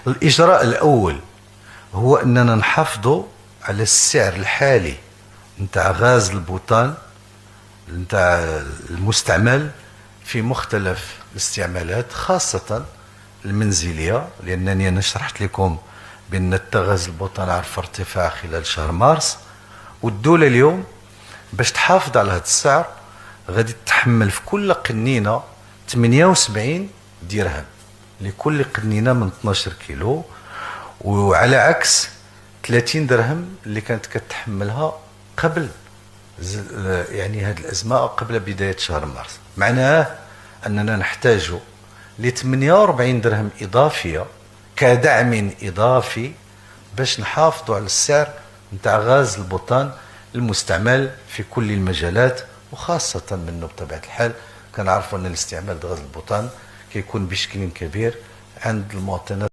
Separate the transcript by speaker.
Speaker 1: الإجراء الأول هو أننا نحافظوا على السعر الحالي نتاع غاز البوتان نتاع المستعمل في مختلف الاستعمالات، خاصة المنزلية، لأنني أنا شرحت لكم بأن غاز البوتان عرف ارتفاع خلال شهر مارس، والدولة اليوم باش تحافظ على هذا السعر غادي تتحمل في كل قنينة 78 درهم لكل قنينة من 12 كيلو، وعلى عكس 30 درهم اللي كانت كتحملها قبل يعني هذه الأزمة قبل بداية شهر مارس. معناه أننا نحتاج ل 48 درهم إضافية كدعم إضافي باش نحافظوا على السعر نتاع غاز البوتان المستعمل في كل المجالات، وخاصة منه بطبيعة الحال كنعرفوا أن الاستعمال غاز البوتان كيكون بشكل كبير عند المواطنات.